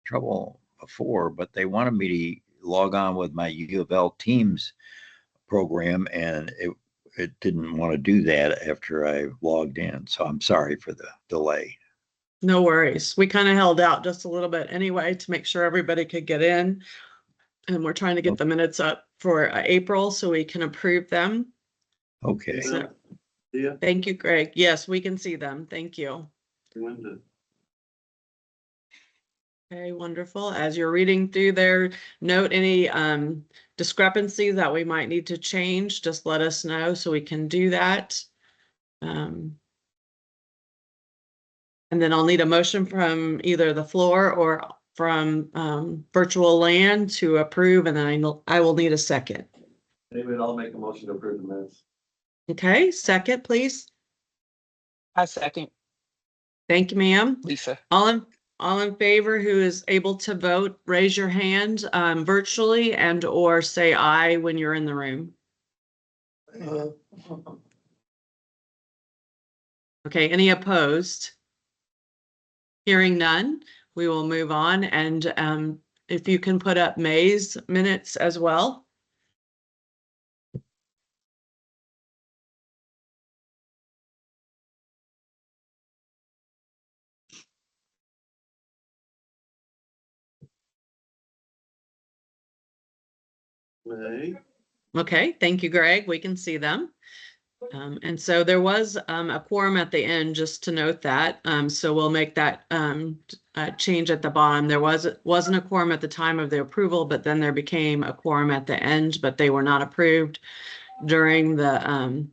trouble before, but they wanted me to log on with my U of L Teams program, and it didn't want to do that after I logged in. So I'm sorry for the delay. No worries. We kind of held out just a little bit anyway to make sure everybody could get in. And we're trying to get the minutes up for April so we can approve them. Okay. So, yeah. Thank you, Greg. Yes, we can see them. Thank you. Okay, wonderful. As you're reading through there, note any discrepancies that we might need to change. Just let us know so we can do that. And then I'll need a motion from either the floor or from virtual land to approve, and then I will need a second. David, I'll make a motion to approve the minutes. Okay, second, please. I second. Thank you, ma'am. Lisa. All in favor who is able to vote, raise your hand virtually and or say aye when you're in the room. Okay, any opposed? Hearing none, we will move on. And if you can put up May's minutes as well. May. Okay, thank you, Greg. We can see them. And so there was a quorum at the end, just to note that. So we'll make that change at the bottom. There wasn't a quorum at the time of the approval, but then there became a quorum at the end, but they were not approved during the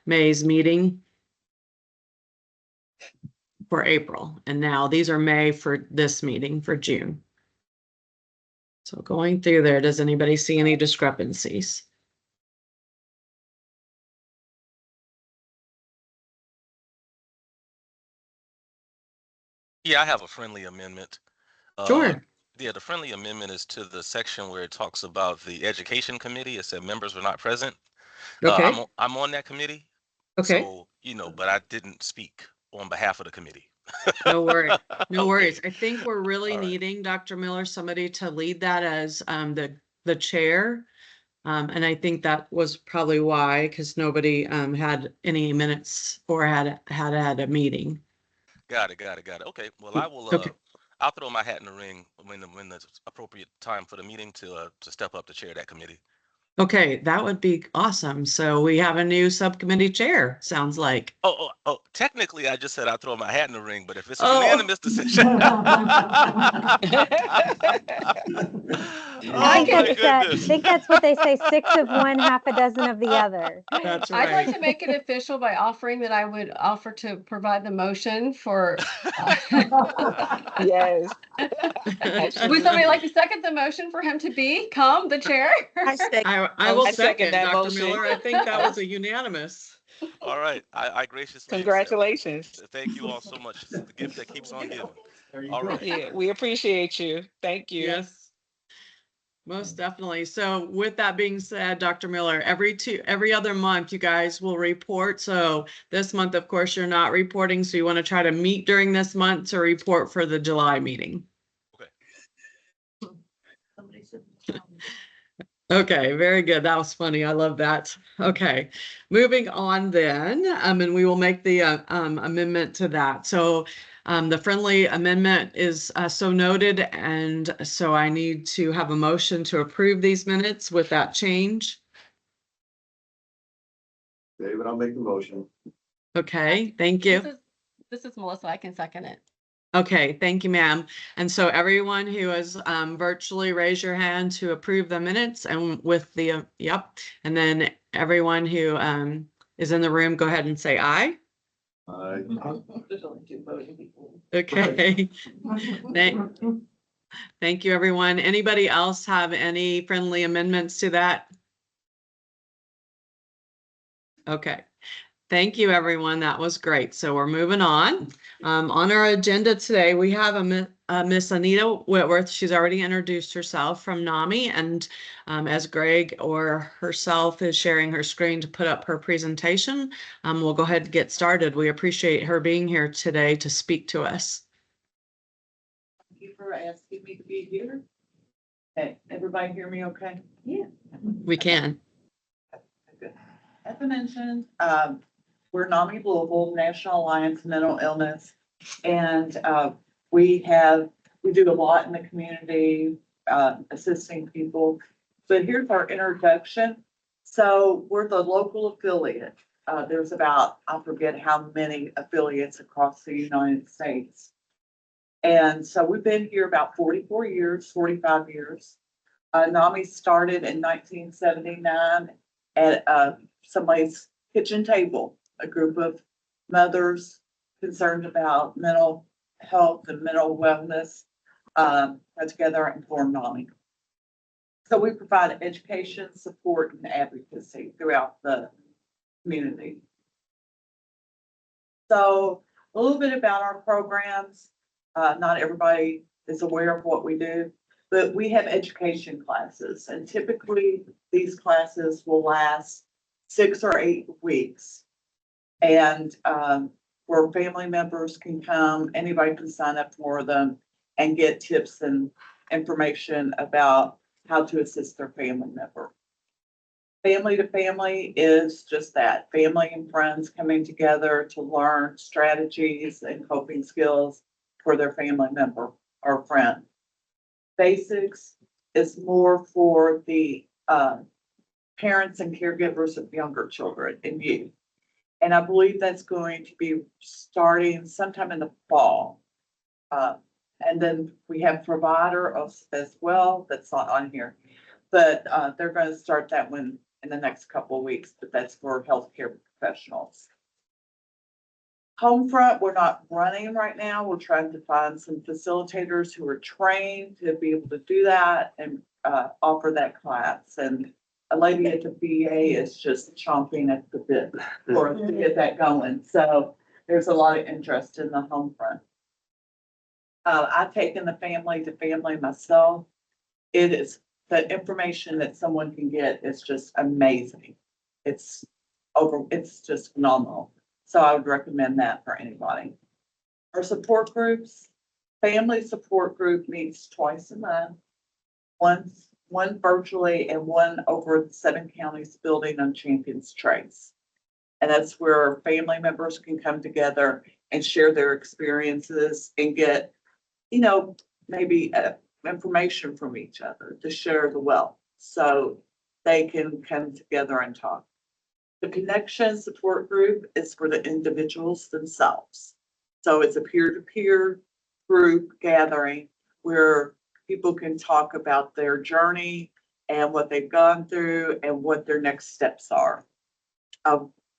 May's meeting for April. And now these are May for this meeting for June. So going through there, does anybody see any discrepancies? Yeah, I have a friendly amendment. Sure. Yeah, the friendly amendment is to the section where it talks about the education committee. It said members were not present. Okay. I'm on that committee. Okay. So, but I didn't speak on behalf of the committee. No worries. No Okay. worries. I think we're really All right. needing, Dr. Miller, somebody to lead that as the chair. And I think that was probably why, because nobody had any minutes or had a meeting. Got it. Okay. Well, I will. Okay. I'll throw my hat in the ring when the appropriate time for the meeting to step up to chair that committee. Okay, that would be awesome. So we have a new subcommittee chair, sounds like. Oh, technically, I just said I'll throw my hat in the ring, but if it's a unanimous decision. I think that's what they say, 6 of one, half a dozen of the other. That's right. I'd like to make it official by offering that I would offer to provide the motion for. Yes. Would somebody like to second the motion for him to become the chair? I will second second that Dr. motion. Miller. I think that was a unanimous. All right. I graciously Congratulations. accept. Thank you all so much. It's the gift that keeps on giving. All right. Yeah, we appreciate you. Thank you. Yes, most definitely. So with that being said, Dr. Miller, every other month you guys will report. So this month, of course, you're not reporting. So you want to try to meet during this month to report for the July meeting. Okay, very good. That was funny. I love that. Okay, moving on then, and we will make the amendment to that. So the friendly amendment is so noted, and so I need to have a motion to approve these minutes with that change. David, I'll make the motion. Okay, thank you. This is Melissa. I can second it. Okay, thank you, ma'am. And so everyone who is virtually raise your hand to approve the minutes, and with the, yep. And then everyone who is in the room, go ahead and say aye. Aye. Okay. Thank you, everyone. Anybody else have any friendly amendments to that? Okay. Thank you, everyone. That was great. So we're moving on. On our agenda today, we have Miss Anita Whitworth. She's already introduced herself from NAMI, and as Greg or herself is sharing her screen to put up her presentation, we'll go ahead and get started. We appreciate her being here today to speak to us. for asking me to be here. Okay, everybody hear me okay? Yeah. We can. Good. As I mentioned, we're NAMI Louisville, National Alliance Mental Illness. And we do a lot in the community, assisting people. But here's our introduction. So we're the local affiliate. There's about, I forget how many affiliates across the United States. And so we've been here about 44 years, 45 years. NAMI started in 1979 at somebody's kitchen table, a group of mothers concerned about mental health and mental wellness got together and formed NAMI. So we provide education, support, and advocacy throughout the community. So a little bit about our programs. Not everybody is aware of what we do, but we have education classes, and typically these classes will last 6 or 8 weeks. And where family members can come, anybody can sign up for them and get tips and information about how to assist their family member. Family to family is just that, family and friends coming together to learn strategies and coping skills for their family member or friend. Basics is more for the parents and caregivers of younger children and youth. And I believe that's going to be starting sometime in the fall. And then we have provider as well, that's not on here. But they're going to start that one in the next couple of weeks, but that's for healthcare professionals. Homefront, we're not running right now. We're trying to find some facilitators who are trained to be able to do that and offer that class. And a lady at the VA is just chomping at the bit for us to get that going. So there's a lot of interest in the Homefront. I've taken the family to family myself. It is the information that someone can get is just amazing. It's just phenomenal. So I would recommend that for anybody. Our support groups, family support group meets twice a month. One virtually and one over at the 7 counties building on Champions Trace. And that's where family members can come together and share their experiences and get, maybe information from each other to share the wealth so they can come together and talk. The connection support group is for the individuals themselves. So it's a peer-to-peer group gathering where people can talk about their journey and what they've gone through and what their next steps are.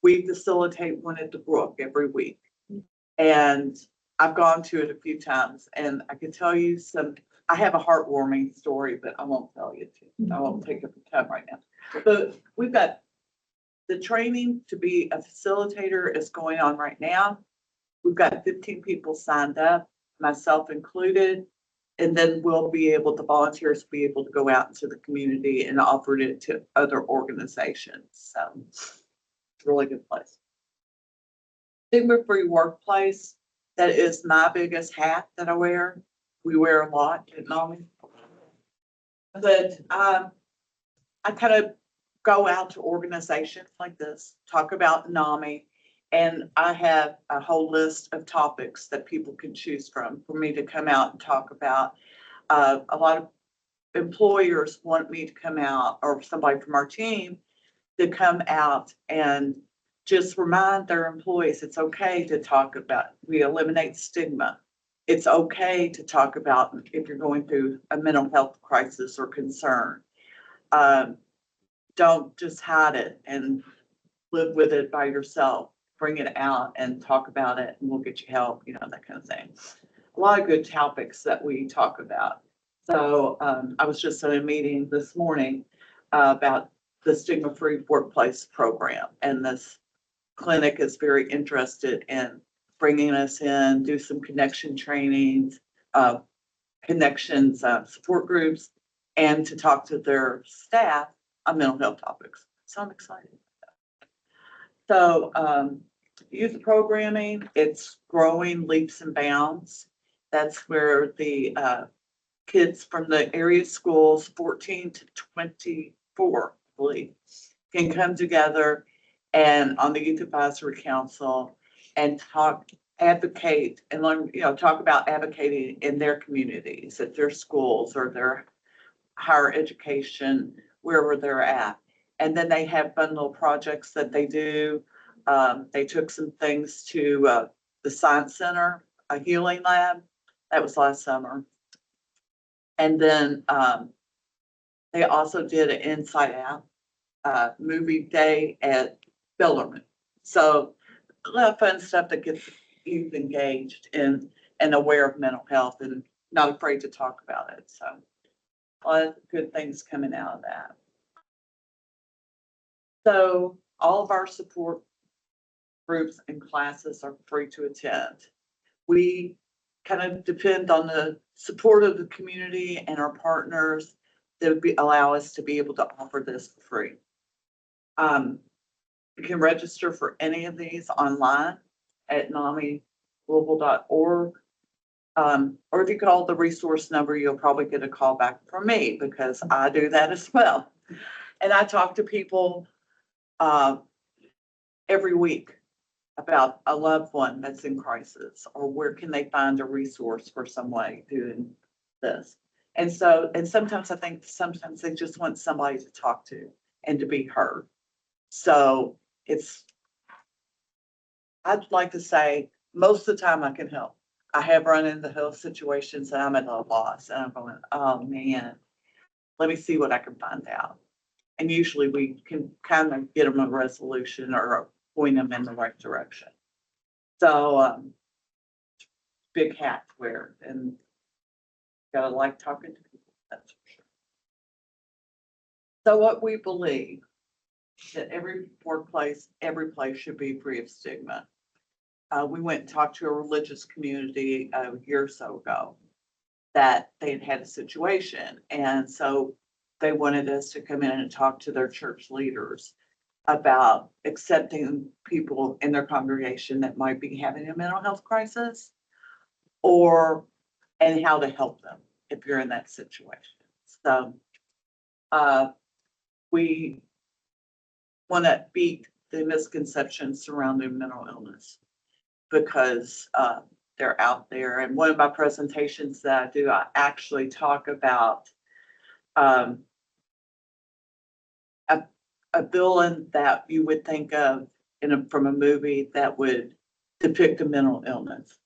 We facilitate one at the Brook every week. And I've gone to it a few times, and I can tell you I have a heartwarming story, but I won't tell you. I won't take up the time right now. But we've got the training to be a facilitator is going on right now. We've got 15 people signed up, myself included, and then the volunteers will be able to go out into the community and offer it to other organizations. So it's a really good place. Stigma-free workplace. That is my biggest hat that I wear. We wear a lot at NAMI. But I kind of go out to organizations like this, talk about NAMI, and I have a whole list of topics that people can choose from for me to come out and talk about. A lot of employers want me to come out, or somebody from our team to come out and just remind their employees it's okay to talk about, we eliminate stigma. It's okay to talk about if you're going through a mental health crisis or concern. Don't just hide it and live with it by yourself. Bring it out and talk about it, and we'll get you help, that kind of thing. A lot of good topics that we talk about. So I was just at a meeting this morning about the stigma-free workplace program, and this clinic is very interested in bringing us in, do some connection trainings, connections, support groups, and to talk to their staff on mental health topics. So I'm excited. So youth programming, it's growing leaps and bounds. That's where the kids from the area schools, 14 to 24, I believe, can come together and on the Youth Advisory Council and advocate and learn, talk about advocating in their communities, at their schools or their higher education, wherever they're at. And then they have fun little projects that they do. They took some things to the Science Center, a healing lab. That was last summer. And then they also did an Inside Out movie day at Bellarmine. So a lot of fun stuff that gets youth engaged and aware of mental health and not afraid to talk about it. So a lot of good things coming out of that. So all of our support groups and classes are free to attend. We kind of depend on the support of the community and our partners that would allow us to be able to offer this for free. You can register for any of these online at NAMIglobal.org. Or if you call the resource number, you'll probably get a call back from me because I do that as well. And I talk to people every week about a loved one that's in crisis or where can they find a resource for somebody doing this. And sometimes I think sometimes they just want somebody to talk to and to be heard. So I'd like to say most of the time I can help. I have run into health situations and I'm at a loss and I'm going, oh man, let me see what I can find out. And usually we can kind of get them a resolution or point them in the right direction. So big hat to wear and gotta like talking to people, that's for sure. So what we believe that every workplace, every place should be free of stigma. We went and talked to a religious community a year or so ago that they had had a situation. And so they wanted us to come in and talk to their church leaders about accepting people in their congregation that might be having a mental health crisis and how to help them if you're in that situation. So we want to beat the misconceptions surrounding mental illness because they're out there. And one of my presentations that I do, I actually talk about a villain that you would think of from a movie that would depict a mental illness.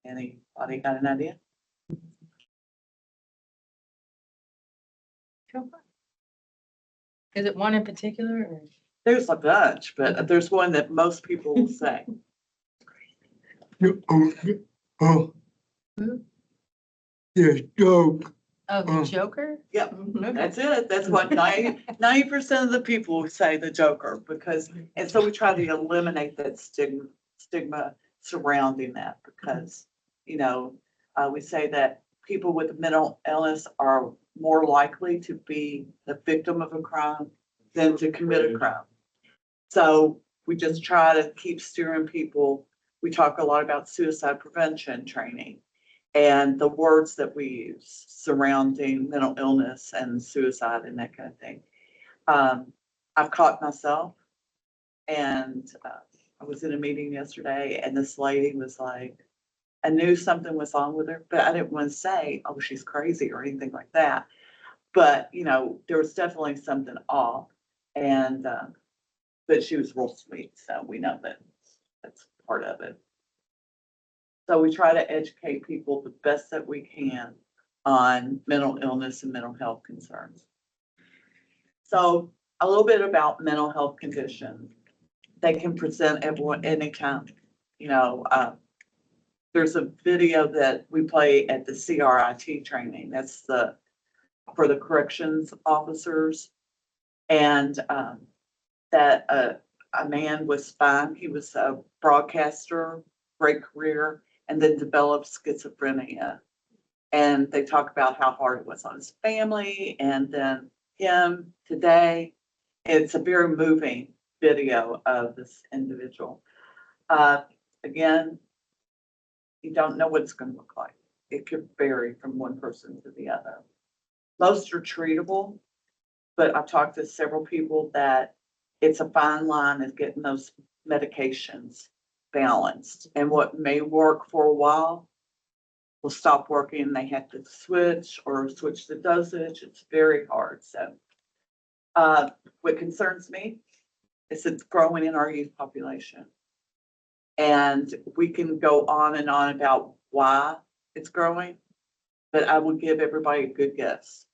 Anybody got an idea? Is it one in particular? Or? There's a bunch, but there's one that most people will say. Yes, joke. Oh, the Joker? Yep, that's it. That's what 90% of the people would say, the Joker, and so we try to eliminate that stigma surrounding that because, we say that people with mental illness are more likely to be the victim of a crime than to commit a crime. So we just try to keep steering people. We talk a lot about suicide prevention training and the words that we use surrounding mental illness and suicide and that kind of thing. I've caught myself and I was in a meeting yesterday and this lady was like, I knew something was wrong with her, but I didn't want to say, oh, she's crazy or anything like that. But, there was definitely something off and, but she was real sweet. So we know that that's part of it. So we try to educate people the best that we can on mental illness and mental health concerns. So a little bit about mental health conditions. They can present anytime. There's a video that we play at the CRIT training. That's for the corrections officers. And that a man was fine. He was a broadcaster, great career, and then developed schizophrenia. And they talk about how hard it was on his family and then him today. It's a very moving video of this individual. again, you don't know what it's gonna look like. It could vary from one person to the other. Most are treatable, but I've talked to several people that it's a fine line of getting those medications balanced. And what may work for a while will stop working. They have to switch or switch the dosage. It's very hard. So what concerns me is it's growing in our youth population. And we can go on and on about why it's growing, but I would give everybody a good guess.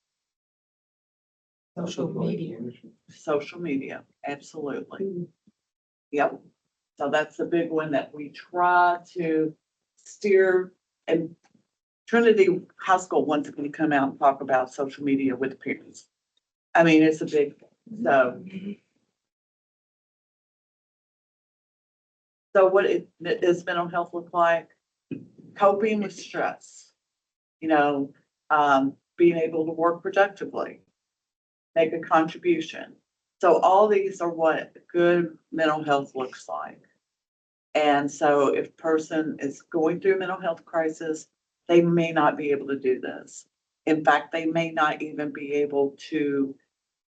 Social media. Social media, absolutely. Yep. So that's the big one that we try to steer. And Trinity High School wants to come out and talk about social media with parents. I mean, it's a big, so what does mental health look like? Coping with stress, being able to work productively, make a contribution. So all these are what good mental health looks like. And so if a person is going through a mental health crisis, they may not be able to do this. In fact, they may not even be able to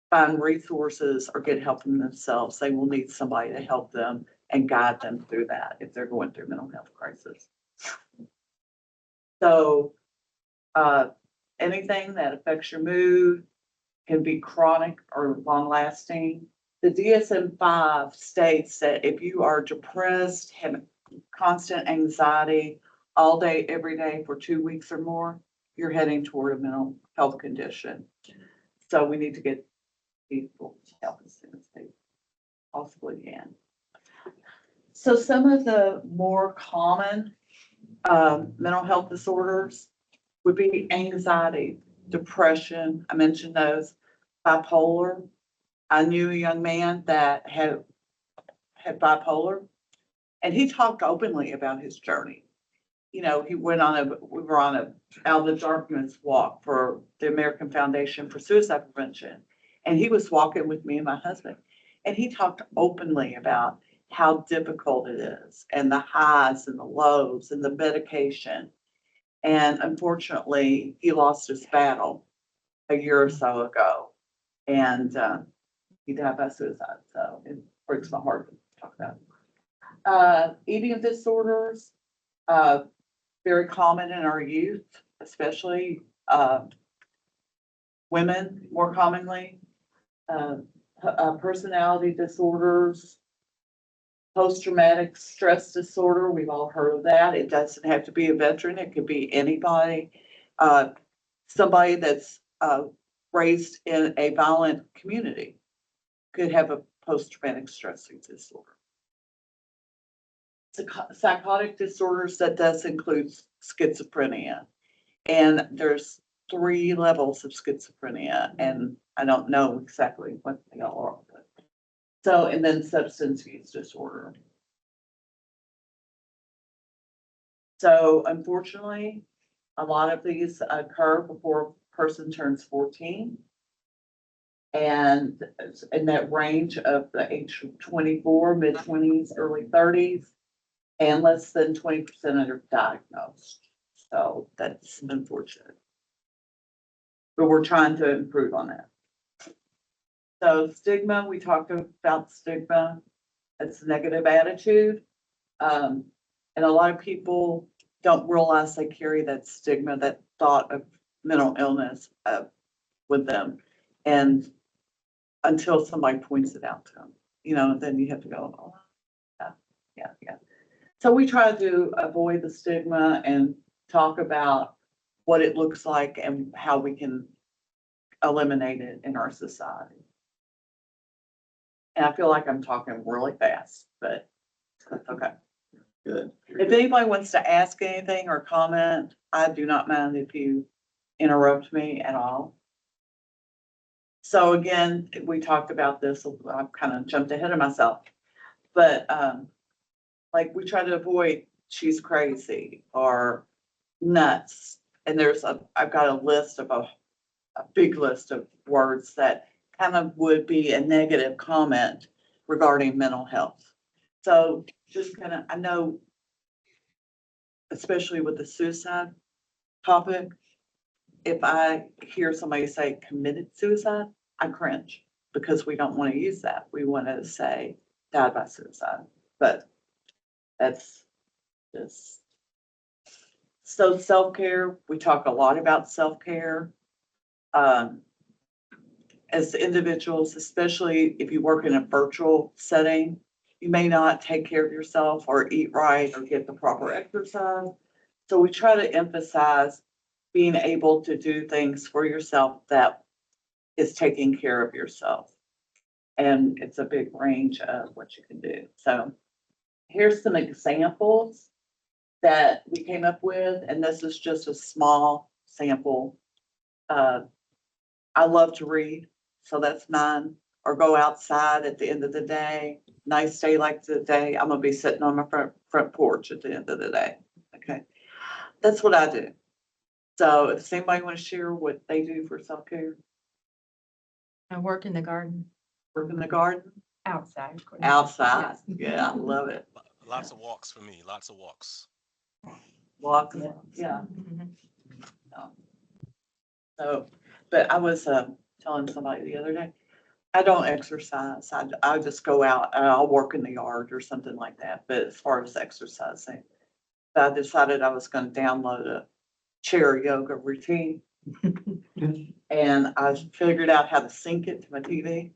find resources or get help from themselves. They will need somebody to help them and guide them through that if they're going through mental health crisis. So anything that affects your mood can be chronic or long lasting. The DSM-5 states that if you are depressed, have constant anxiety all day, every day for 2 weeks or more, you're heading toward a mental health condition. So we need to get people help as soon as they possibly can. So some of the more common mental health disorders would be anxiety, depression. I mentioned those. Bipolar. I knew a young man that had bipolar, and he talked openly about his journey. We were on a Out of the Darkness walk for the American Foundation for Suicide Prevention. And he was walking with me and my husband, and he talked openly about how difficult it is and the highs and the lows and the medication. And unfortunately, he lost his battle a year or so ago, and he died by suicide. So it breaks my heart to talk about it. Eating disorders, very common in our youth, especially women more commonly. Personality disorders, post-traumatic stress disorder. We've all heard of that. It doesn't have to be a veteran. It could be anybody. Somebody that's raised in a violent community could have a post-traumatic stress disorder. Psychotic disorders, that does include schizophrenia. And there's 3 levels of schizophrenia, and I don't know exactly what they all are. So, and then substance use disorder. So unfortunately, a lot of these occur before a person turns 14. And in that range of the age of 24, mid-20s, early 30s, and less than 20% are diagnosed. So that's unfortunate. But we're trying to improve on that. So stigma, we talked about stigma. It's negative attitude. And a lot of people don't realize they carry that stigma, that thought of mental illness with them. And until somebody points it out to them, then you have to go, oh, yeah. So we try to avoid the stigma and talk about what it looks like and how we can eliminate it in our society. And I feel like I'm talking really fast, but that's okay. Good. If anybody wants to ask anything or comment, I do not mind if you interrupt me at all. So again, we talked about this, I've kind of jumped ahead of myself, but like we try to avoid she's crazy or nuts. And I've got a list of a big list of words that kind of would be a negative comment regarding mental health. So just I know especially with the suicide topic, if I hear somebody say committed suicide, I cringe because we don't want to use that. We want to say died by suicide, but that's just. So self-care, we talk a lot about self-care. As individuals, especially if you work in a virtual setting, you may not take care of yourself or eat right or get the proper exercise. So we try to emphasize being able to do things for yourself that is taking care of yourself. And it's a big range of what you can do. So here's some examples that we came up with, and this is just a small sample. I love to read, so that's mine. Or go outside at the end of the day. Nice day like today, I'm gonna be sitting on my front porch at the end of the day. Okay, that's what I do. So if anybody want to share what they do for self-care, I work in the garden, work in the garden, outside. of course. outside. Yes. Yeah, I love it. Lots of walks for me, lots of walks. Walk, yeah. Mhm. So, but I was telling somebody the other day, I don't exercise. I just go out and I'll work in the yard or something like that. But as far as exercising, I decided I was going to download a chair yoga routine. And I figured out how to sync it to my TV.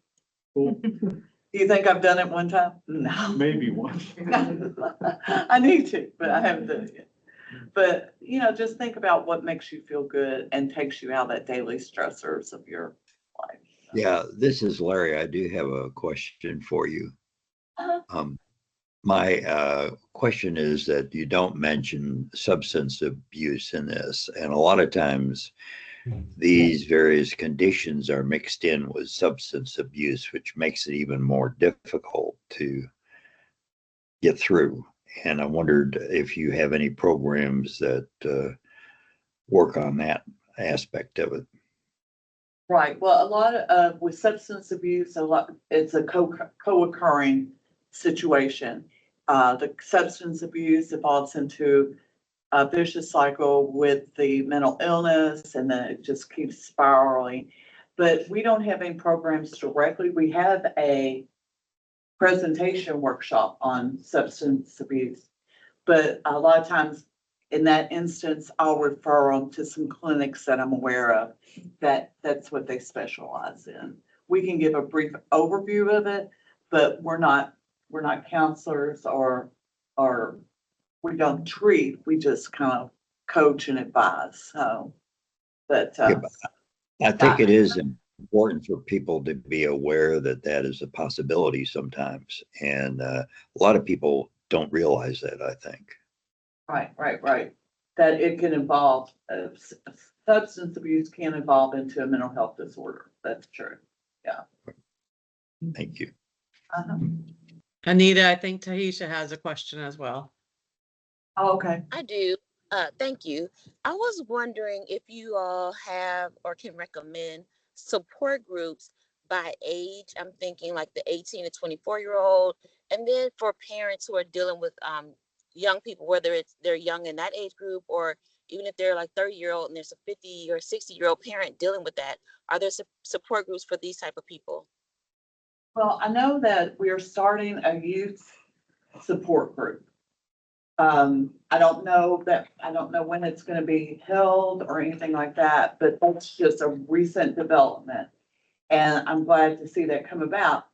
Do you think I've done it one time? No. Maybe one. I need to, but I haven't done it yet. But, you know, just think about what makes you feel good and takes you out of that daily stressors of your life. Yeah, this is Larry. I do have a question for you. Uh-huh. My question is that you don't mention substance abuse in this, and a lot of times these various conditions are mixed in with substance abuse, which makes it even more difficult to get through. And I wondered if you have any programs that work on that aspect of it. Right. Well, a lot of with substance abuse, it's a co-occurring situation. The substance abuse evolves into a vicious cycle with the mental illness, and then it just keeps spiraling. But we don't have any programs directly. We have a presentation workshop on substance abuse, but a lot of times in that instance, I'll refer them to some clinics that I'm aware of that's what they specialize in. We can give a brief overview of it, but we're not counselors or we don't treat, we just kind of coach and advise. So, but I think it is important for people to be aware that that is a possibility sometimes. And a lot of people don't realize that, I think. right. That it can involve, substance abuse can evolve into a mental health disorder. That's true. Thank you. Uh-huh. Anita, I think Tahisha has a question as well. Oh, okay. I do. Thank you. I was wondering if you all have or can recommend support groups by age. I'm thinking like the 18 to 24-year-old, and then for parents who are dealing with young people, whether it's they're young in that age group or even if they're like 30-year-old and there's a 50 or 60-year-old parent dealing with that. Are there support groups for these type of people? Well, I know that we are starting a youth support group. I don't know when it's going to be held or anything like that, but that's just a recent development. And I'm glad to see that come about.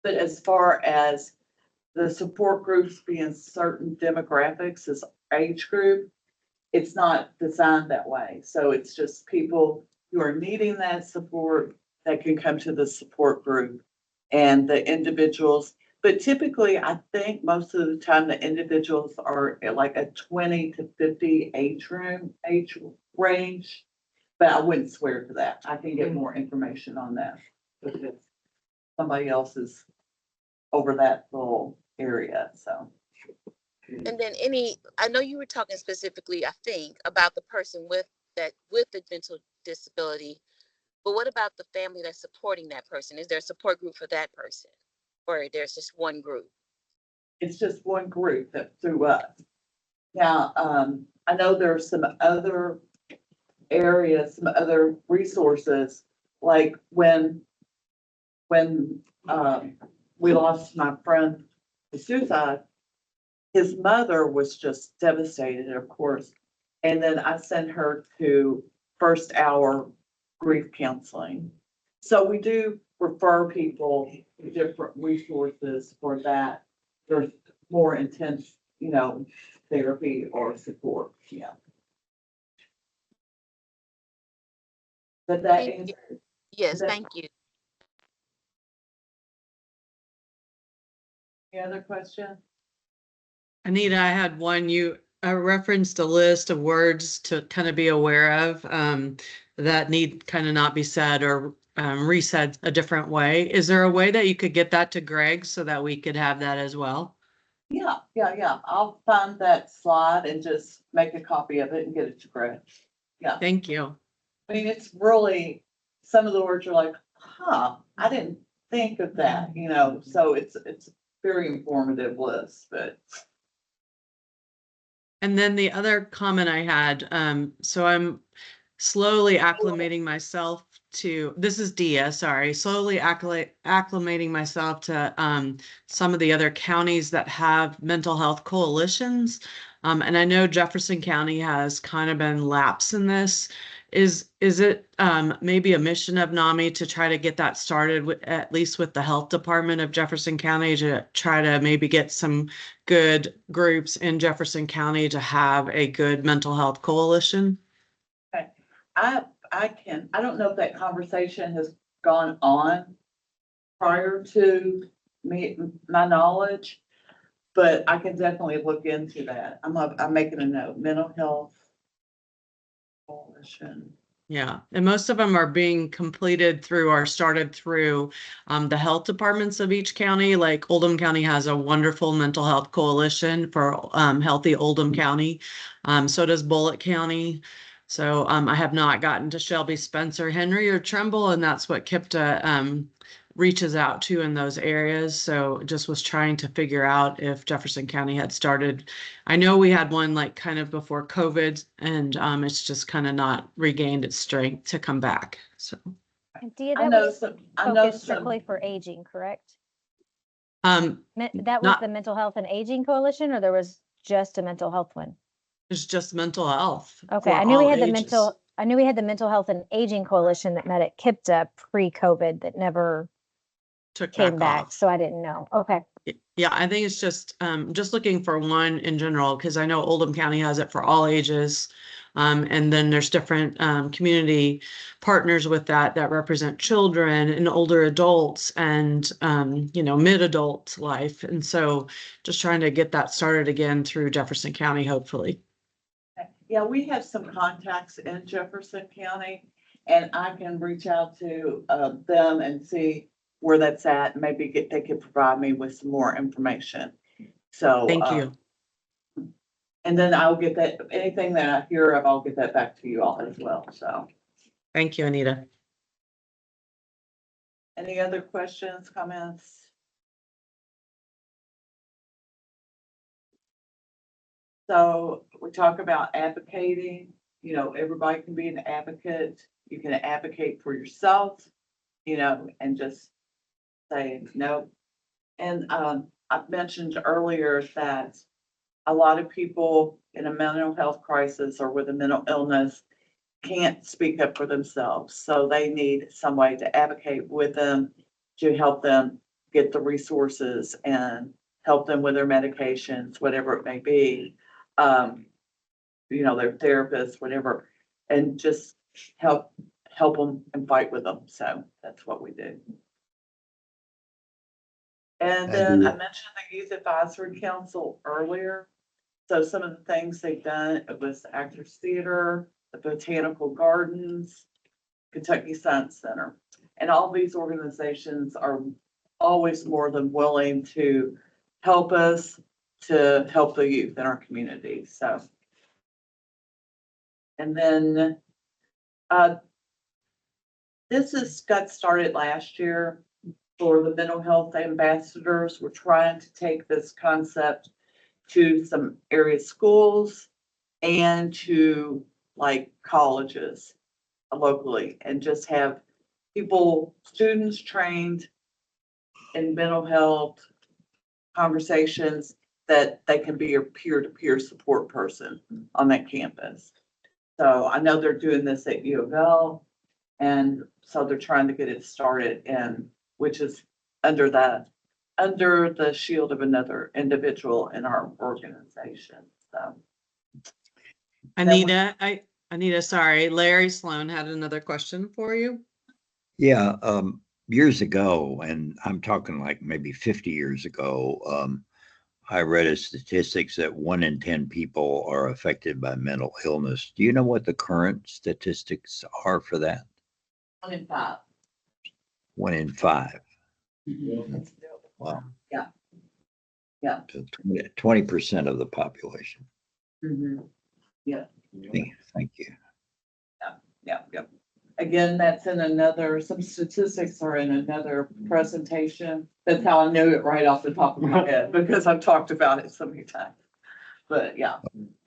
But as far as the support groups being certain demographics as age group, it's not designed that way. So it's just people who are needing that support that can come to the support group and the individuals. But typically, I think most of the time the individuals are at like a 20 to 50 age range. But I wouldn't swear to that. I can get more information on that because somebody else is over that little area. So. And then I know you were talking specifically, I think, about the person with the mental disability, but what about the family that's supporting that person? Is there a support group for that person? Or there's just one group? It's just one group that through us. Now, I know there's some other areas, some other resources, like when, we lost my friend to suicide, his mother was just devastated, of course. And then I sent her to first hour grief counseling. So we do refer people to different resources for that. There's more intense, therapy or support, yeah. But that Thank you. answer, Yes, that- thank you. any other question? Anita, I had one, you referenced a list of words to kind of be aware of that need kind of not be said or resaid a different way. Is there a way that you could get that to Greg so that we could have that as well? Yeah. I'll find that slide and just make a copy of it and get it to Greg. Yeah. Thank you. I mean, it's really, some of the words are like, I didn't think of that, so it's very informative list, but. And then the other comment I had, so I'm slowly acclimating myself to, this is Dia, sorry, slowly acclimating myself to some of the other counties that have mental health coalitions. And I know Jefferson County has kind of been lapse in this. Is it maybe a mission of NAMI to try to get that started with, at least with the health department of Jefferson County, to try to maybe get some good groups in Jefferson County to have a good mental health coalition? I don't know if that conversation has gone on prior to my knowledge, but I can definitely look into that. I'm making a note, mental health coalition. Yeah, and most of them are being completed through or started through the health departments of each county. Like Oldham County has a wonderful mental health coalition for Healthy Oldham County. So does Bullitt County. So I have not gotten to Shelby, Spencer, Henry, or Trumbull, and that's what KIPTA reaches out to in those areas. So just was trying to figure out if Jefferson County had started. I know we had one like kind of before COVID, and it's just kind of not regained its strength to come back. So And Dia, I that know was some, I know focused some, strictly for aging, correct? that That was not the Mental Health and Aging Coalition, or there was just a mental health one? it's just mental health. Okay, for I knew we all had the ages. Mental Health and Aging Coalition that met at KIPTA pre-COVID that never Took came back, off. so I didn't know. Okay. Yeah, I think it's just looking for one in general, because I know Oldham County has it for all ages. And then there's different community partners with that represent children and older adults and mid-adult life. And so just trying to get that started again through Jefferson County, hopefully. yeah, we have some contacts in Jefferson County, and I can reach out to them and see where that's at, and maybe they could provide me with some more information. So. Thank you. And then I'll get that, anything that I hear of, I'll get that back to you all as well, so. Thank you, Anita. Any other questions, comments? So we talk about advocating, everybody can be an advocate. You can advocate for yourself, and just say no. And I've mentioned earlier that a lot of people in a mental health crisis or with a mental illness can't speak up for themselves. So they need some way to advocate with them to help them get the resources and help them with their medications, whatever it may be. Their therapists, whatever, and just help them and fight with them. So that's what we do. And then I mentioned the Youth Advisory Council earlier. So some of the things they've done, it was Actors Theater, the Botanical Gardens, Kentucky Science Center. And all these organizations are always more than willing to help us to help the youth in our community. So. And then this got started last year for the mental health ambassadors. We're trying to take this concept to some area schools and to like colleges locally, and just have people, students trained in mental health conversations that they can be a peer-to-peer support person on that campus. So I know they're doing this at U of L, and so they're trying to get it started, and which is under the shield of another individual in our organization. So Anita, sorry, Larry Sloan had another question for you. Yeah, years ago, and I'm talking like maybe 50 years ago, I read a statistics that 1 in 10 people are affected by mental illness. Do you know what the current statistics are for that? 1 in 5. 1 in 5. It's still- Wow. Yeah. Yeah. So 20% of the population. Yeah. Thank you. Yeah. Again, that's in some statistics are in another presentation. That's how I knew it right off the top of my head, because I've talked about it so many times. But yeah,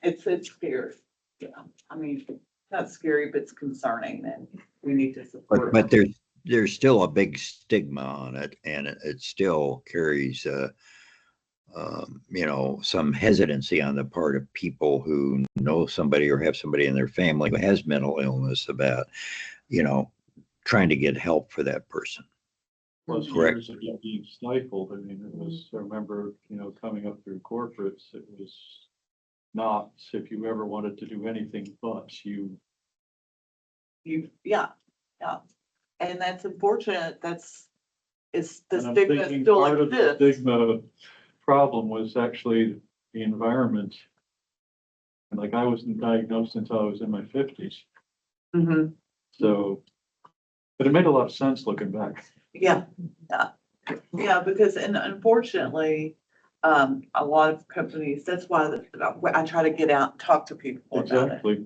it's scary. Yeah, I mean, not scary, but it's concerning, and we need to support. But there's still a big stigma on it, and it still carries some hesitancy on the part of people who know somebody or have somebody in their family who has mental illness about, trying to get help for that person. Plus Correct. years of being stifled. I mean, it was, I remember, coming up through corporates, it was not if you ever wanted to do anything but Yeah. And that's unfortunate. It's the And I'm stigma thinking still part of the exists. stigma problem was actually the environment. And like I wasn't diagnosed until I was in my 50s. Mhm. So, but it made a lot of sense looking back. Yeah, because, and unfortunately, a lot of companies, that's why I try to get out and talk to people about it. Exactly.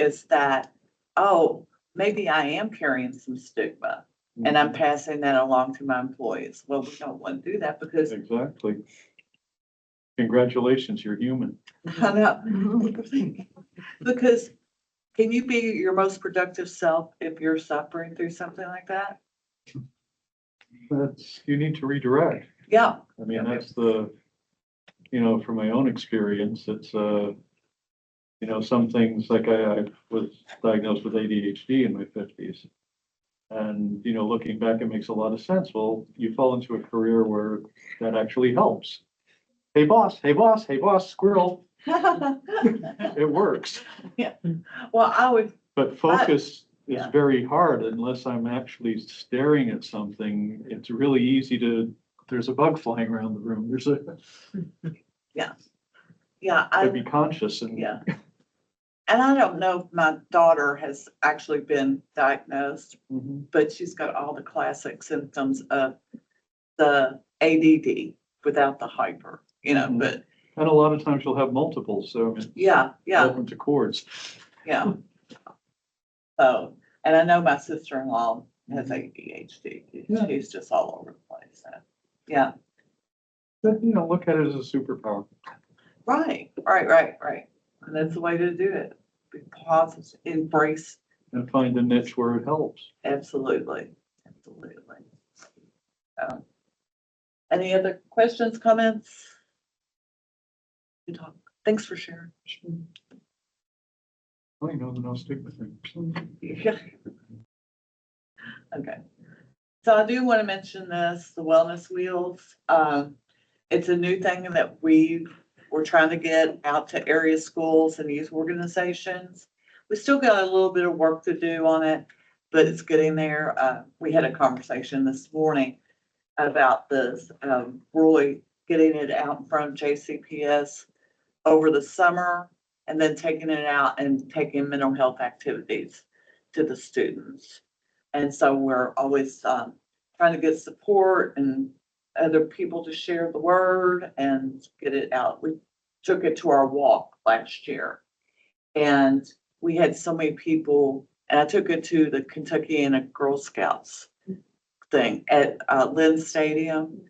Is that, oh, maybe I am carrying some stigma and I'm passing that along to my employees. Well, we don't want to do that because Exactly. Congratulations, you're human. I know. Because can you be your most productive self if you're suffering through something like that? You need to redirect. Yeah. I mean, that's from my own experience, it's, some things like I was diagnosed with ADHD in my 50s. And, looking back, it makes a lot of sense. Well, you fall into a career where that actually helps. Hey, boss, squirrel. It works. Well, But focus is yeah. very hard unless I'm actually staring at something. It's really easy there's a bug flying around the room. To be conscious and. Yeah. And I don't know if my daughter has actually been diagnosed, but she's got all the classic symptoms of the ADD without the hyper, but. And a lot of times you'll have multiple, so. Yeah. Open to chords. Yeah. So, and I know my sister-in-law has ADHD. Yeah. She's just all over the place. So, yeah. But, look at it as a superpower. Right. And that's the way to do it. Be positive, embrace. And find a niche where it helps. Absolutely. Any other questions, comments? Good talk. Thanks for sharing. I know the no stigma thing. Okay. So I do want to mention this, the wellness wheels. It's a new thing that we're trying to get out to area schools and youth organizations. We still got a little bit of work to do on it, but it's getting there. We had a conversation this morning about this, really getting it out in front of JCPS over the summer and then taking it out and taking mental health activities to the students. And so we're always trying to get support and other people to share the word and get it out. We took it to our walk last year and we had so many people, and I took it to the Kentuckiana Girl Scouts thing at Lynn Stadium.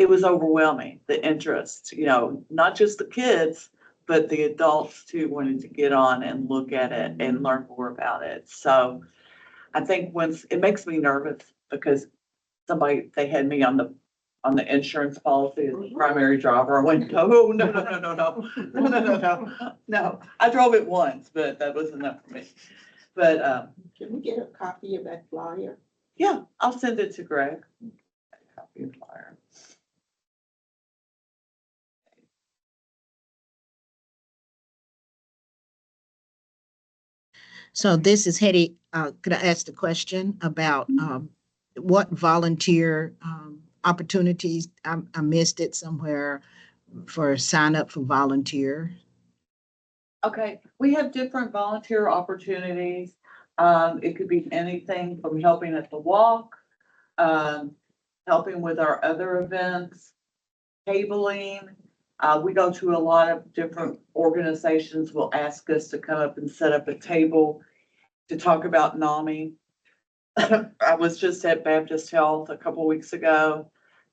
it was overwhelming, the interest, you know, not just the kids, but the adults too wanted to get on and look at it and learn more about it. So I think once, it makes me nervous because they had me on the insurance policy as the primary driver. I went, no, no, no, no, no, no, no, no, no, no, no. I drove it once, but that was enough for me. But, Can we get a copy of that flyer? yeah, I'll send it to Greg. Copy of flyer. So this is Hetty. Could I ask the question about what volunteer opportunities? I missed it somewhere for sign up for volunteer. Okay, we have different volunteer opportunities. It could be anything from helping at the walk, helping with our other events, tabling. We go to a lot of different organizations will ask us to come up and set up a table to talk about NAMI. I was just at Baptist Health a couple weeks ago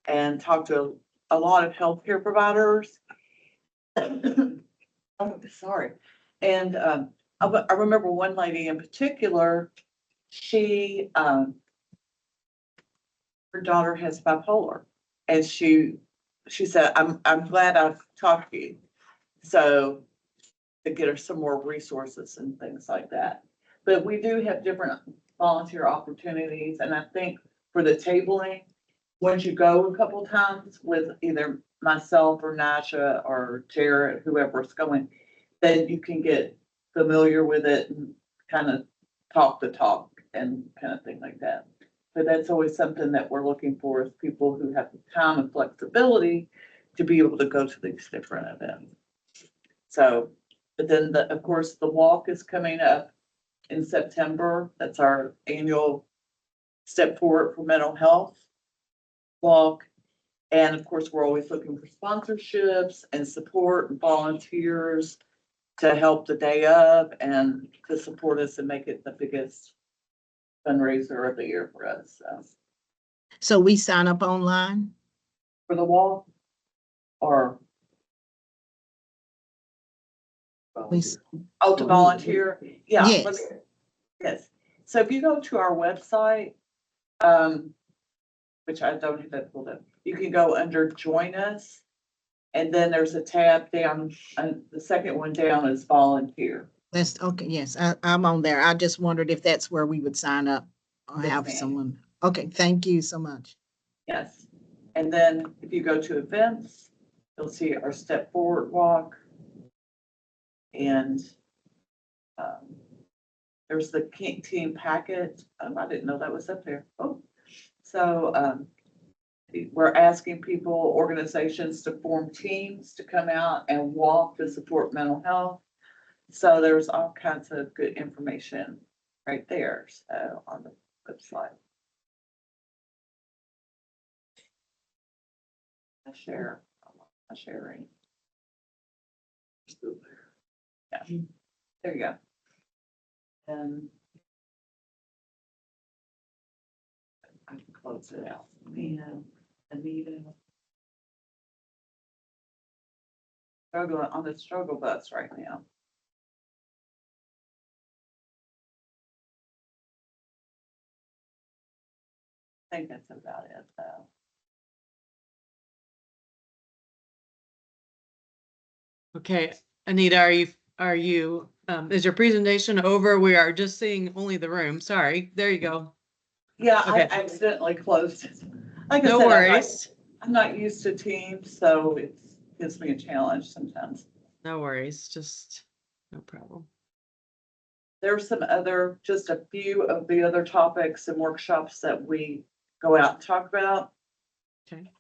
and talked to a lot of healthcare providers. Oh, sorry. And I remember one lady in particular, she, her daughter has bipolar. And she said, I'm glad I've talked to you. So to get her some more resources and things like that. But we do have different volunteer opportunities. And I think for the tabling, once you go a couple times with either myself or Nasha or Jared, whoever's going, then you can get familiar with it and kind of talk the talk and kind of thing like that. But that's always something that we're looking for is people who have the time and flexibility to be able to go to these different events. So, but then of course, the walk is coming up in September. That's our annual Step Forward for Mental Health walk. And of course, we're always looking for sponsorships and support and volunteers to help the day of and to support us and make it the biggest fundraiser of the year for us. So we sign up online? For the walk or? Oh, to volunteer? Yeah. Yes. Yes. So if you go to our website, which I don't have that pulled up, you can go under Join Us. And then there's a tab down, and the second one down is volunteer. That's okay. Yes, I'm on there. I just wondered if that's where we would sign up or Yes, have ma'am. someone. Okay, thank you so much. Yes. And then if you go to events, you'll see our Step Forward walk. And there's the team packet. I didn't know that was up there. Oh, so we're asking people, organizations to form teams to come out and walk to support mental health. So there's all kinds of good information right there. So on the website. I share. I'm sharing. Still there. Yeah. There you go. And I can close it out. And Anita. Struggling on the struggle bus right now. I think that's about it though. Okay, Anita, is your presentation over? We are just seeing only the room. Sorry. There you go. Yeah, I Okay. accidentally closed it. Like I No said, worries. I'm not used to Teams, so it gives me a challenge sometimes. No worries. Just no problem. There's some other, just a few of the other topics and workshops that we go out and talk about. Okay.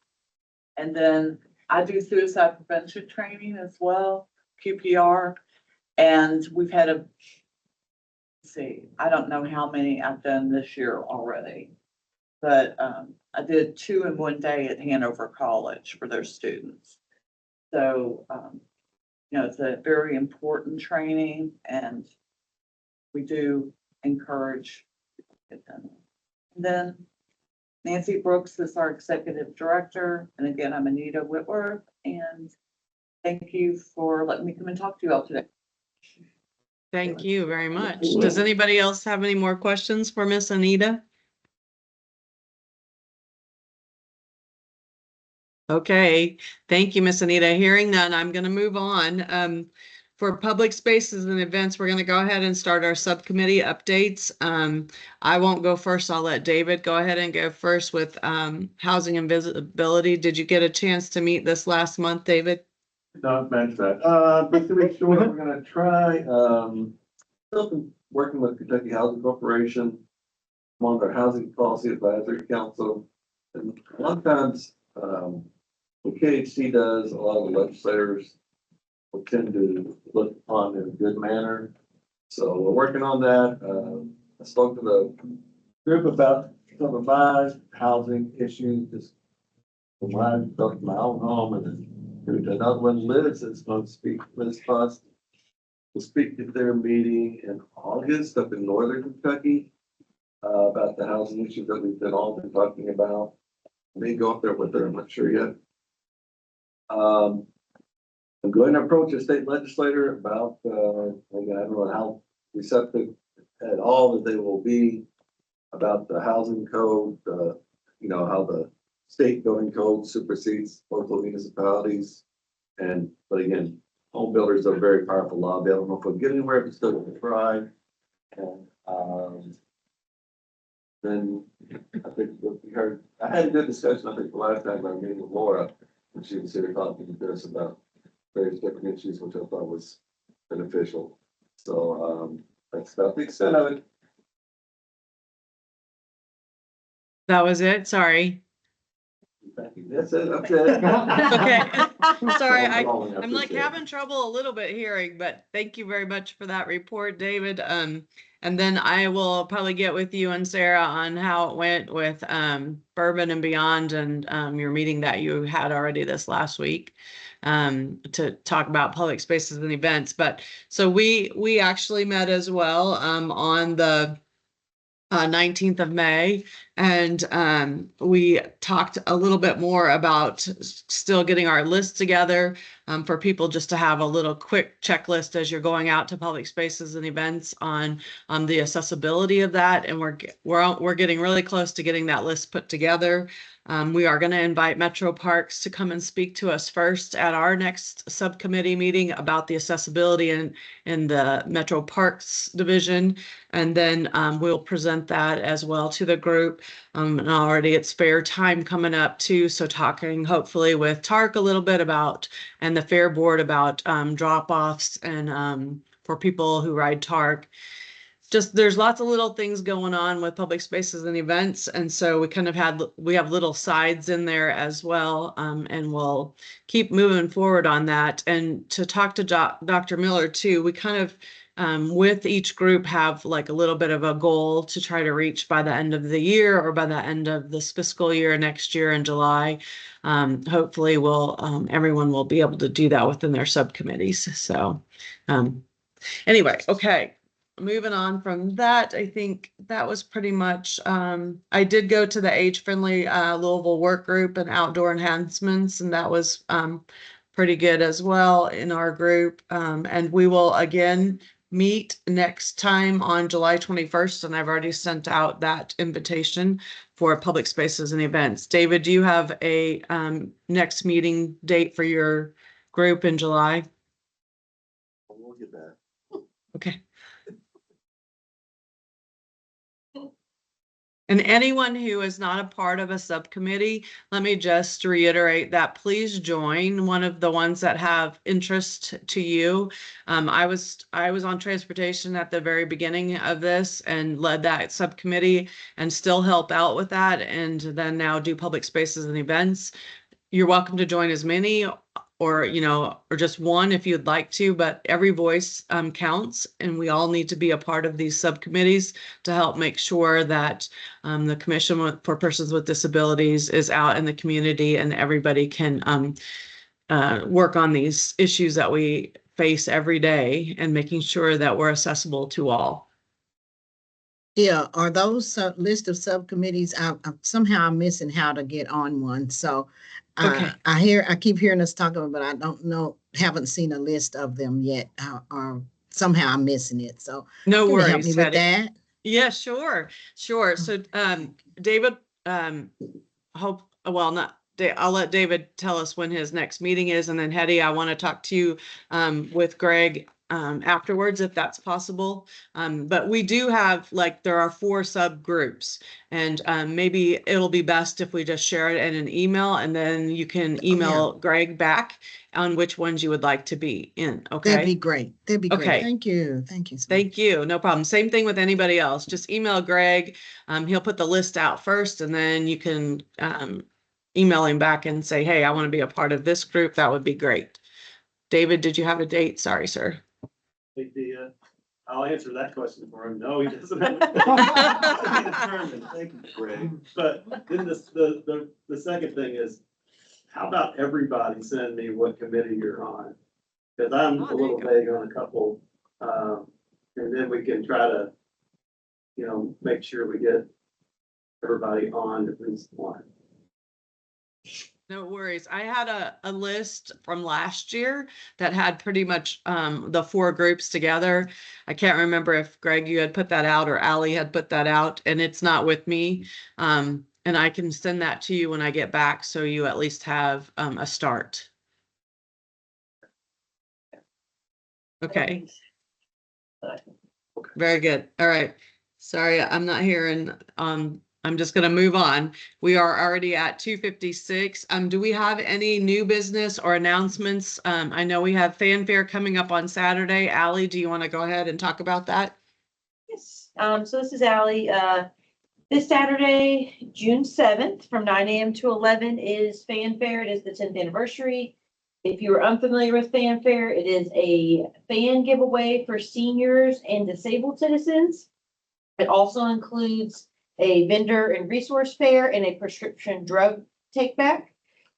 And then I do suicide prevention training as well, QPR. And we've had let's see, I don't know how many I've done this year already. But I did 2 in one day at Hanover College for their students. So, you know, it's a very important training and we do encourage it done. And then Nancy Brooks is our executive director. And again, I'm Anita Whitworth. And thank you for letting me come and talk to you all today. Thank you very much. Does anybody else have any more questions for Miss Anita? Okay, thank you, Miss Anita. Hearing none, I'm going to move on. For public spaces and events, we're going to go ahead and start our subcommittee updates. I won't go first. I'll let David go ahead and go first with housing and visibility. Did you get a chance to meet this last month, David? Not mention that. Just to make sure, we're gonna try, still been working with Kentucky Housing Corporation. I'm on their Housing Policy Advisory Council. And a lot of times, what KHC does, a lot of the legislators will tend to look upon in a good manner. So we're working on that. I spoke to the group about some of my housing issues, just from my own home, and then there's another one, Liz, that's going to speak, Liz Fuss, will speak at their meeting in August up in northern Kentucky, about the housing issues that we've been talking about. I may go up there with her, I'm not sure yet. I'm going to approach a state legislator about, again, I don't know how receptive at all that they will be about the housing code, how the state building code supersedes local municipalities. But again, home builders are a very powerful lobby. I don't know if we'll get anywhere, but still we'll try. And then I think what we heard, I had a good discussion, I think the last time I was meeting with Laura, when she was here talking to us about various different issues, which I thought was beneficial. So that's about the extent of it. That was it. Sorry. Thank you. That's it. That's it. Okay. Sorry, I'm like appreciate it. having trouble a little bit hearing, but thank you very much for that report, David. And then I will probably get with you and Sarah on how it went with Bourbon and Beyond and your meeting that you had already this last week to talk about public spaces and events. But so we actually met as well on the 19th of May. And we talked a little bit more about still getting our list together for people just to have a little quick checklist as you're going out to public spaces and events on the accessibility of that. And we're getting really close to getting that list put together. We are going to invite Metro Parks to come and speak to us first at our next subcommittee meeting about the accessibility in the Metro Parks division. And then we'll present that as well to the group. And already it's fair time coming up too. So talking hopefully with TARC a little bit about, and the Fair Board about drop-offs and for people who ride TARC. Just there's lots of little things going on with public spaces and events. And so we have little sides in there as well. And we'll keep moving forward on that. And to talk to Dr. Miller too, we kind of with each group have like a little bit of a goal to try to reach by the end of the year or by the end of this fiscal year next year in July. Hopefully everyone will be able to do that within their subcommittees. So anyway, okay. Moving on from that, I think that was pretty much, I did go to the age-friendly Louisville work group and outdoor enhancements, and that was pretty good as well in our group. And we will again meet next time on July 21st, and I've already sent out that invitation for public spaces and events. David, do you have a next meeting date for your group in July? We'll get that. Okay. And anyone who is not a part of a subcommittee, let me just reiterate that please join one of the ones that have interest to you. I was on transportation at the very beginning of this and led that subcommittee and still help out with that, and then now do public spaces and events. You're welcome to join as many or just one if you'd like to, but every voice counts, and we all need to be a part of these subcommittees to help make sure that the Commission for Persons with Disabilities is out in the community and everybody can work on these issues that we face every day and making sure that we're accessible to all. Yeah, are those list of subcommittees? Somehow I'm missing how to get on one. So Okay. I keep hearing us talk about, but I don't know, haven't seen a list of them yet. Or somehow I'm missing it. So No can you help me worries, with Hetty. that? Yeah, sure. Sure. So, David, hope, well, not, I'll let David tell us when his next meeting is. And then Hetty, I want to talk to you, with Greg, afterwards, if that's possible. But we do have, like, there are 4 subgroups, and, maybe it'll be best if we just share it in an email, and then you can email Greg back on which ones you would like to be in. Okay. That'd be great. That'd be great. Okay. Thank you. Thank you so Thank you. No problem. Same thing with anybody else. Just email Greg. He'll put the list out first, and then you can email him back and say, hey, I want to be a part of this group. That would be great. David, did you have a date? Sorry, sir. I'll answer that question for him. No, he doesn't. Thank you, Greg. But then the second thing is, how about everybody send me what committee you're on? Because I'm a little vague on a couple, and then we can try to, make sure we get everybody on at least one. No worries. I had a list from last year that had pretty much the 4 groups together. I can't remember if Greg, you had put that out or Allie had put that out, and it's not with me. And I can send that to you when I get back, so you at least have a start. Okay. Very good. All right. Sorry, I'm not hearing. I'm just going to move on. We are already at 2:56. Do we have any new business or announcements? I know we have fanfare coming up on Saturday. Allie, do you want to go ahead and talk about that? Yes. So this is Allie. This Saturday, June 7th, from 9 a.m. to 11 is fanfare. It is the 10th anniversary. If you are unfamiliar with fanfare, it is a fan giveaway for seniors and disabled citizens. It also includes a vendor and resource fair and a prescription drug take back.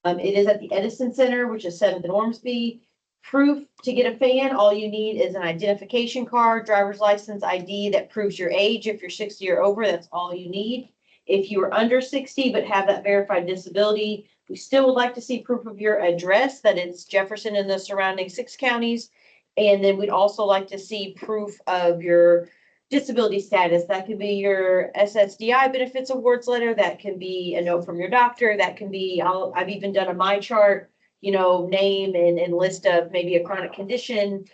It is at the Edison Center, which is 7th and Ormsby. Proof to get a fan, all you need is an identification card, driver's license, ID that proves your age. If you're 60 or over, that's all you need. If you are under 60 but have that verified disability, we still would like to see proof of your address, that it's Jefferson and the surrounding 6 counties. And then we'd also like to see proof of your disability status. That could be your SSDI benefits awards letter. That can be a note from your doctor. That can be, I've even done a my chart, name and list of maybe a chronic condition,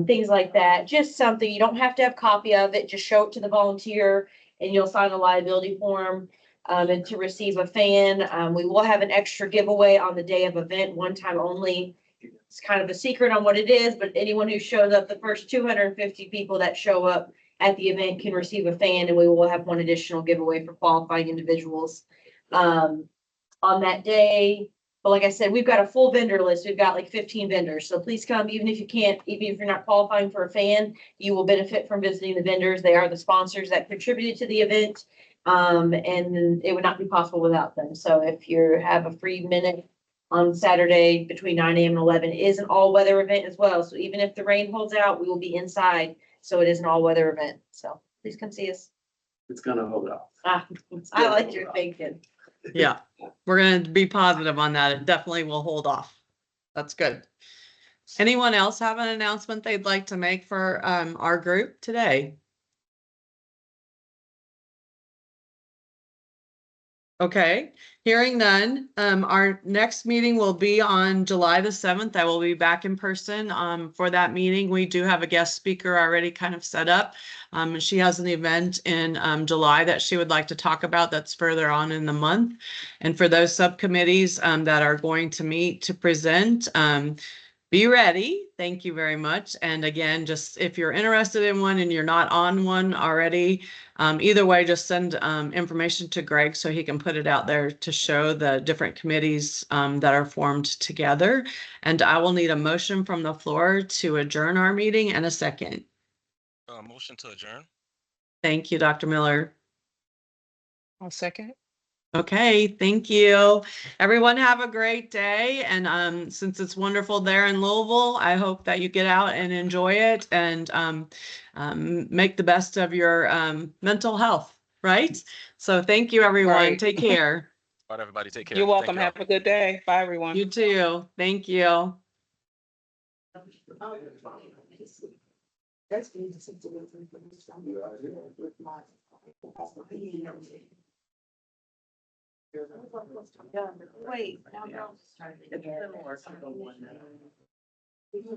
things like that. Just something, you don't have to have a copy of it. Just show it to the volunteer and you'll sign a liability form. And to receive a fan, we will have an extra giveaway on the day of event, one time only. It's kind of a secret on what it is, but anyone who shows up, the first 250 people that show up at the event can receive a fan, and we will have one additional giveaway for qualifying individuals on that day. But like I said, we've got a full vendor list. We've got like 15 vendors. So please come, even if you're not qualifying for a fan, you will benefit from visiting the vendors. They are the sponsors that contributed to the event. And it would not be possible without them. So if you have a free minute on Saturday between 9 a.m. and 11, it is an all-weather event as well. So even if the rain holds out, we will be inside. So it is an all-weather event. So please come see us. It's gonna hold out. I like your thinking. Yeah, we're going to be positive on that. It definitely will hold off. That's good. Anyone else have an announcement they'd like to make for our group today? Okay, hearing none. Our next meeting will be on July the 7th. I will be back in person for that meeting. We do have a guest speaker already kind of set up. She has an event in July that she would like to talk about that's further on in the month. And for those subcommittees that are going to meet to present, be ready. Thank you very much. And again, just if you're interested in one and you're not on one already, either way, just send information to Greg so he can put it out there to show the different committees that are formed together. And I will need a motion from the floor to adjourn our meeting and a second. Motion to adjourn. Thank you, Dr. Miller. I'll second. Okay, thank you. Everyone have a great day. And since it's wonderful there in Louisville, I hope that you get out and enjoy it and make the best of your mental health, right? So thank you, everyone. Right. Take care. All right, everybody, take care. You're Thank welcome. you all. Have a good day. Bye, everyone. You too. Thank you. Wait.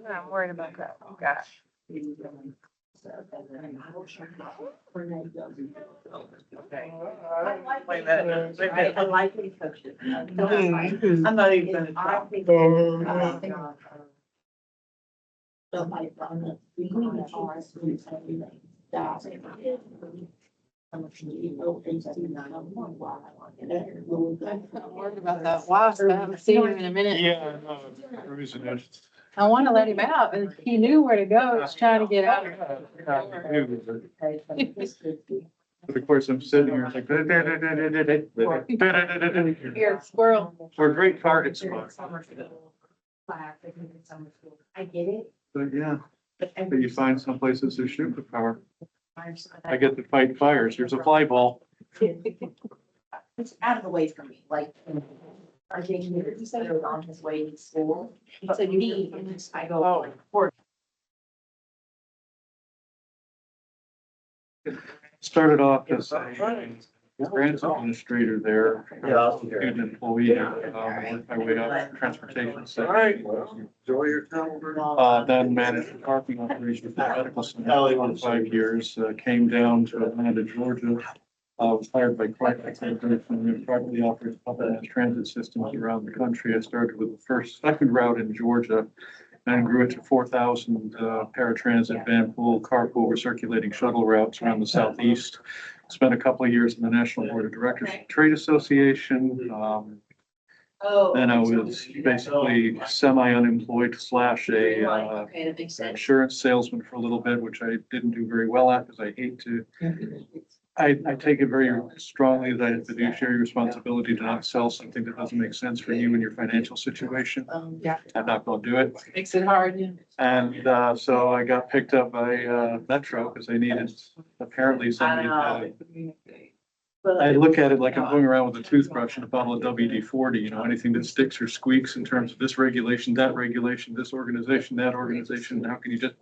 I'm worried about that. Oh, gosh. Wait a minute. Wait a minute. I like what he coached it. I'm not even gonna try. I'm worried about that wasp. I haven't seen him in a minute. Yeah, no, cruising it. I want to let him out, but he knew where to go. He's trying to get out. But of course, I'm sitting here, it's like. Here, squirrel. For a great target spot. I get it. But yeah, but you find some places there's superpower. I get to fight fires. Here's a fly ball. It's out of the way for me, like. I think he said he was on his way to school. He said, me, I go, for Started off as a grants administrator there. Student employee, worked my way up transportation section. Enjoy your time. Then managed the parking operation for the medical center for 5 years, came down to Atlanta, Georgia. Was hired by Clark from privately operated public mass transit systems around the country. I started with the second route in Georgia and grew it to 4,000 paratransit, van pool, carpool, recirculating shuttle routes around the Southeast. Spent a couple of years in the National Board of Directors Trade Association. Then I was basically semi-unemployed / a insurance salesman for a little bit, which I didn't do very well at because I hate to. I take it very strongly that I have fiduciary responsibility to not sell something that doesn't make sense for you and your financial situation. Yeah, I'm not going to do it. makes it hard. Yeah. And so I got picked up by Metro because they needed apparently somebody I look at it like I'm going around with a toothbrush and a bottle of WD-40, you know, anything that sticks or squeaks in terms of this regulation, that regulation, this organization, that organization. How can you just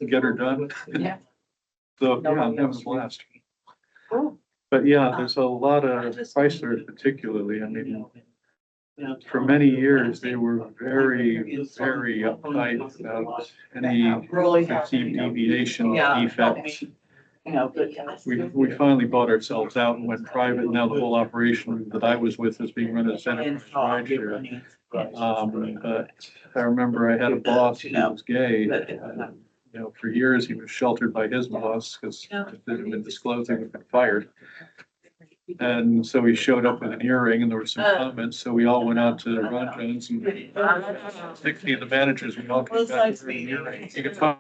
get her done? Yeah. So, yeah, I'm having a blast. But yeah, there's a lot of Chrysler particularly. I mean, for many years, they were very, very uptight about any perceived deviation, defects. We finally bought ourselves out and went private. Now the whole operation that I was with is being run as enterprise rideshare. But I remember I had a boss who was gay. You know, for years he was sheltered by his boss because he didn't been disclosing he'd been fired. And so he showed up with an earring and there were some comments. So we all went out to Ron Jones and 60 of the managers, we all came back with an earring. You could find